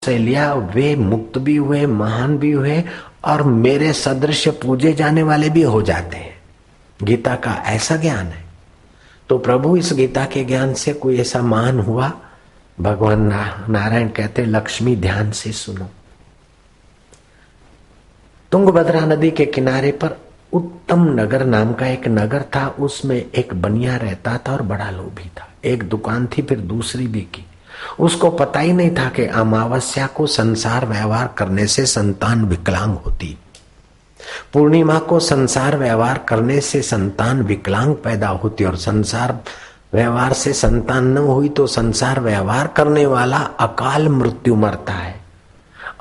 से लिया वे मुक्त भी हुए, महान भी हुए और मेरे सदृश पूजे जाने वाले भी हो जाते हैं। गीता का ऐसा ज्ञान है। तो प्रभु इस गीता के ज्ञान से कोई ऐसा महान हुआ? भगवान नारायण कहते लक्ष्मी ध्यान से सुनो। तुंगभद्रा नदी के किनारे पर उत्तम नगर नाम का एक नगर था। उसमें एक बनिया रहता था और बड़ा लोभी था। एक दुकान थी, फिर दूसरी भी की। उसको पता ही नहीं था कि अमावस्या को संसार व्यवहार करने से संतान विकलांग होती, पूर्णिमा को संसार व्यवहार करने से संतान विकलांग पैदा होती, और संसार व्यवहार से संतान न हुई तो संसार व्यवहार करने वाला अकाल मृत्यु मरता है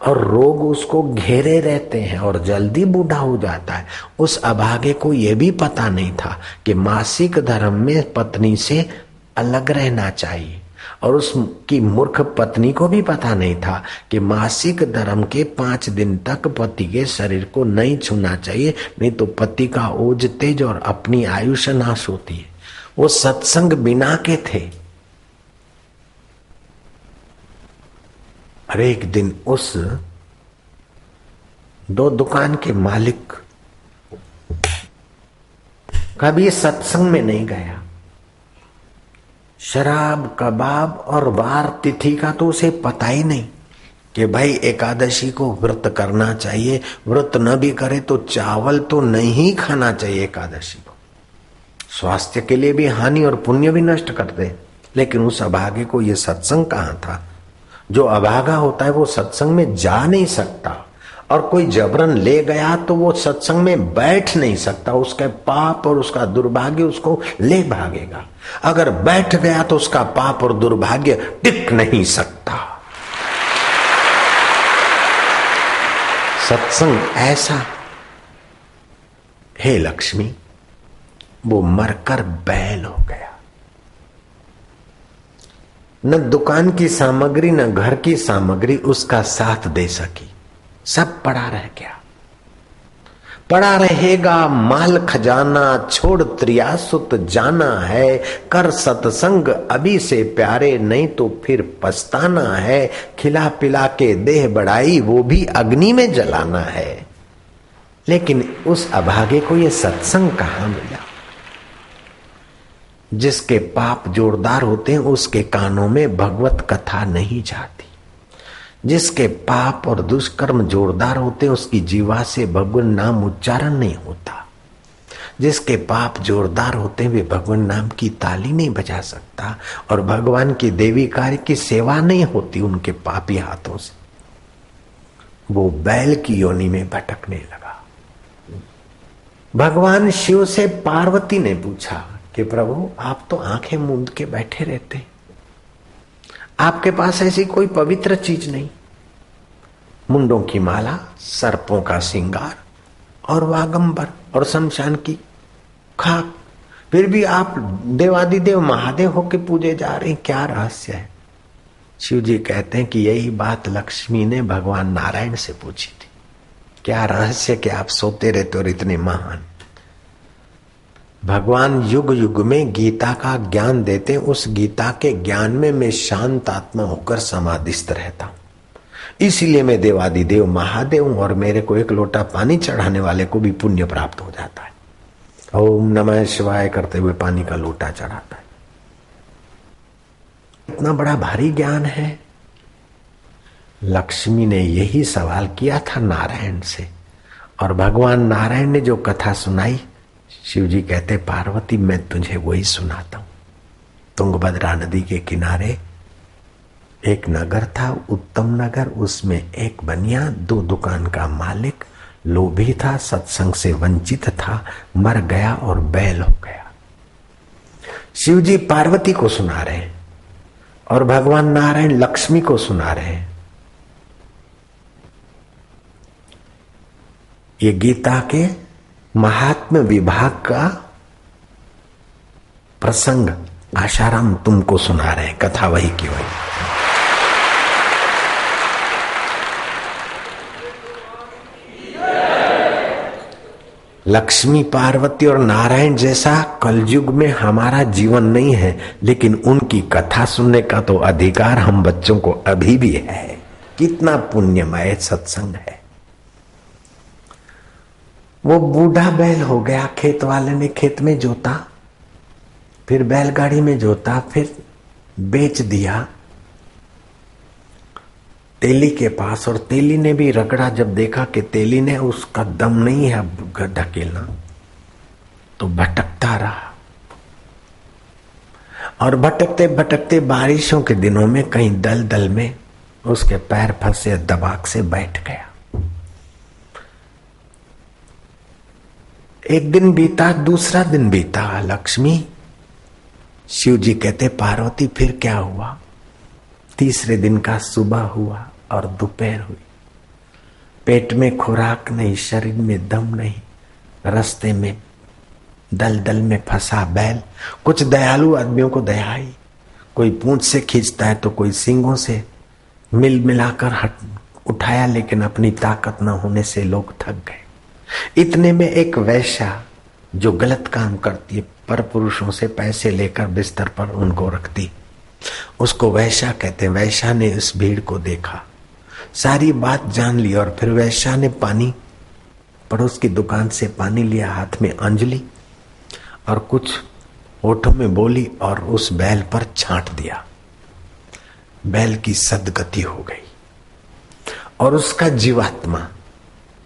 और रोग उसको घेरे रहते हैं और जल्दी बूढ़ा हो जाता है। उस अभागे को यह भी पता नहीं था कि मासिक धर्म में पत्नी से अलग रहना चाहिए, और उसकी मूर्ख पत्नी को भी पता नहीं था कि मासिक धर्म के 5 दिन तक पति के शरीर को नहीं छूना चाहिए, नहीं तो पति का ओज तेज और अपनी आयुष नाश होती है। वो सत्संग बिना के थे। और एक दिन उस 2 दुकान के मालिक कभी सत्संग में नहीं गया। शराब, कबाब और वार तिथि का तो उसे पता ही नहीं कि भाई एकादशी को व्रत करना चाहिए, व्रत न भी करे तो चावल तो नहीं खाना चाहिए एकादशी को, स्वास्थ्य के लिए भी हानि और पुण्य भी नष्ट करते। लेकिन उस अभागे को ये सत्संग कहाँ था? जो अभागा होता है वो सत्संग में जा नहीं सकता, और कोई जबरन ले गया तो वो सत्संग में बैठ नहीं सकता। उसके पाप और उसका दुर्भाग्य उसको ले भागेगा। अगर बैठ गया तो उसका पाप और दुर्भाग्य टिक नहीं सकता। सत्संग ऐसा, हे लक्ष्मी, वो मरकर बैल हो गया। न दुकान की सामग्री न घर की सामग्री उसका साथ दे सकी, सब पड़ा रह गया। पड़ा रहेगा माल खजाना, छोड़ त्रियासुत जाना है, कर सत्संग अभी से प्यारे, नहीं तो फिर पछताना है। खिला पिला के देह बढ़ाई, वो भी अग्नि में जलाना है। लेकिन उस अभागे को ये सत्संग कहाँ मिला? जिसके पाप जोरदार होते हैं उसके कानों में भगवत कथा नहीं जाती। जिसके पाप और दुष्कर्म जोरदार होते हैं उसकी जीवा से भगवान नाम उच्चारण नहीं होता। जिसके पाप जोरदार होते हैं वे भगवान नाम की ताली नहीं बजा सकता, और भगवान की देवी कार्य की सेवा नहीं होती उनके पापी हाथों से। वो बैल की योनि में भटकने लगा। भगवान शिव से पार्वती ने पूछा कि प्रभु आप तो आंखें मूंद के बैठे रहते, आपके पास ऐसी कोई पवित्र चीज नहीं, मुंडों की माला, सर्पों का श्रृंगार और वागंबर और शमशान की खाक, फिर भी आप देवादिदेव महादेव होके पूजे जा रहे हैं, क्या रहस्य है? शिव जी कहते हैं कि यही बात लक्ष्मी ने भगवान नारायण से पूछी थी। क्या रहस्य कि आप सोते रहते और इतने महान? भगवान युग युग में गीता का ज्ञान देते, उस गीता के ज्ञान में मैं शांत आत्मा होकर समाधिस्थ रहता हूं। इसीलिए मैं देवादिदेव महादेव हूं, और मेरे को एक लोटा पानी चढ़ाने वाले को भी पुण्य प्राप्त हो जाता है। ओम नमः शिवाय करते हुए पानी का लोटा चढ़ाता है। इतना बड़ा भारी ज्ञान है। लक्ष्मी ने यही सवाल किया था नारायण से, और भगवान नारायण ने जो कथा सुनाई, शिव जी कहते पार्वती मैं तुझे वही सुनाता हूं। तुंगभद्रा नदी के किनारे एक नगर था, उत्तम नगर। उसमें एक बनिया, 2 दुकान का मालिक, लोभी था, सत्संग से वंचित था, मर गया और बैल हो गया। शिव जी पार्वती को सुना रहे हैं और भगवान नारायण लक्ष्मी को सुना रहे हैं। ये गीता के महात्म्य विभाग का प्रसंग आशाराम तुमको सुना रहे हैं, कथा वही की वही। लक्ष्मी, पार्वती और नारायण जैसा कलयुग में हमारा जीवन नहीं है, लेकिन उनकी कथा सुनने का तो अधिकार हम बच्चों को अभी भी है। कितना पुण्यमय सत्संग है। वो बूढ़ा बैल हो गया, खेत वाले ने खेत में जोता, फिर बैलगाड़ी में जोता, फिर बेच दिया तेली के पास, और तेली ने भी रगड़ा। जब देखा कि तेली ने उसका दम नहीं है अब ढकेलना, तो भटकता रहा। और भटकते भटकते बारिशों के दिनों में कहीं दलदल में उसके पैर फंसे, दबाक से बैठ गया। एक दिन बीता, दूसरा दिन बीता। लक्ष्मी, शिव जी कहते पार्वती फिर क्या हुआ? तीसरे दिन का सुबह हुआ और दोपहर हुई। पेट में खुराक नहीं, शरीर में दम नहीं, रास्ते में दलदल में फंसा बैल। कुछ दयालु आदमियों को दया आई, कोई पूंछ से खींचता है तो कोई सींगों से मिल मिलाकर उठाया, लेकिन अपनी ताकत न होने से लोग थक गए। इतने में एक वैश्या जो गलत काम करती है, पर पुरुषों से पैसे लेकर बिस्तर पर उनको रखती, उसको वैश्या कहते हैं। वैश्या ने इस भीड़ को देखा, सारी बात जान ली, और फिर वैश्या ने पानी, पड़ोस की दुकान से पानी लिया, हाथ में अंजलि और कुछ होठों में बोली और उस बैल पर छांट दिया। बैल की सदगति हो गई और उसका जीवात्मा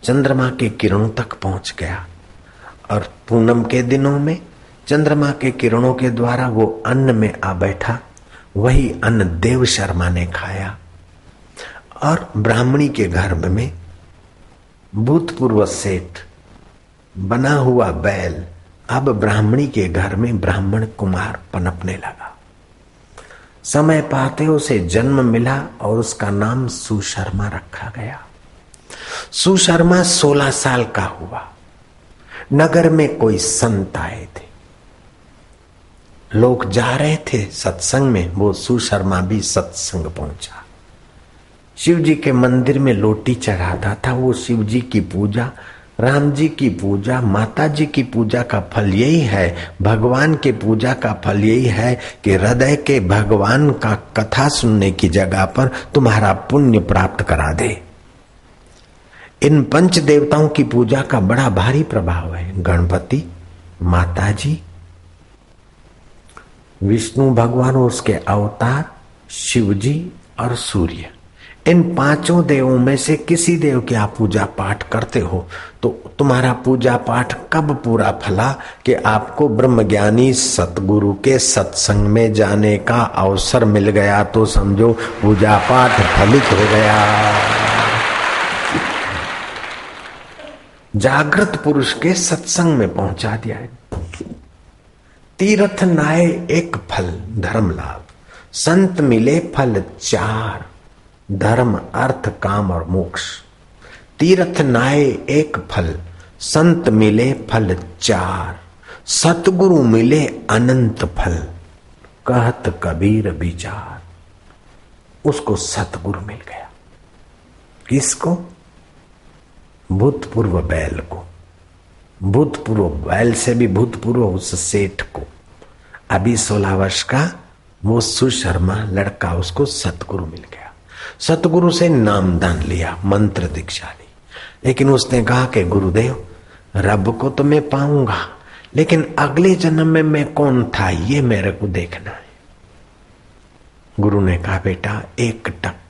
चंद्रमा के किरणों तक पहुंच गया। और पूनम के दिनों में चंद्रमा के किरणों के द्वारा वो अन्न में आ बैठा। वही अन्न देव शर्मा ने खाया, और ब्राह्मणी के घर में भूतपूर्व सेठ बना हुआ बैल अब ब्राह्मणी के घर में ब्राह्मण कुमार पनपने लगा। समय पाते उसे जन्म मिला और उसका नाम सुशर्मा रखा गया। सुशर्मा 16 साल का हुआ। नगर में कोई संत आए थे, लोग जा रहे थे सत्संग में, वो सुशर्मा भी सत्संग पहुंचा। शिव जी के मंदिर में लोटी चढ़ाता था। वो शिव जी की पूजा, राम जी की पूजा, माता जी की पूजा का फल यही है, भगवान के पूजा का फल यही है कि हृदय के भगवान का कथा सुनने की जगह पर तुम्हारा पुण्य प्राप्त करा दे। इन पंच देवताओं की पूजा का बड़ा भारी प्रभाव है। गणपति, माता जी, विष्णु भगवान उसके अवतार, शिव जी और सूर्य। इन पांचों देवों में से किसी देव की आप पूजा पाठ करते हो तो तुम्हारा पूजा पाठ कब पूरा फला कि आपको ब्रह्मज्ञानी सतगुरु के सत्संग में जाने का अवसर मिल गया, तो समझो पूजा पाठ फलित हो गया। जागृत पुरुष के सत्संग में पहुंचा दिया है। तीर्थ नाए एक फल धर्म लाभ, संत मिले फल 4, धर्म अर्थ काम और मोक्ष। तीर्थ नाए एक फल, संत मिले फल 4, सतगुरु मिले अनंत फल, कहत कबीर विचार। उसको सतगुरु मिल गया। किसको? भूतपूर्व बैल को। भूतपूर्व बैल से भी भूतपूर्व उस सेठ को। अभी 16 वर्ष का वो सुशर्मा लड़का, उसको सतगुरु मिल गया। सतगुरु से नामदान लिया, मंत्र दीक्षा ली, लेकिन उसने कहा कि गुरुदेव, रब को तो मैं पाऊंगा, लेकिन अगले जन्म में मैं कौन था ये मेरे को देखना है। गुरु ने कहा बेटा, 1 टक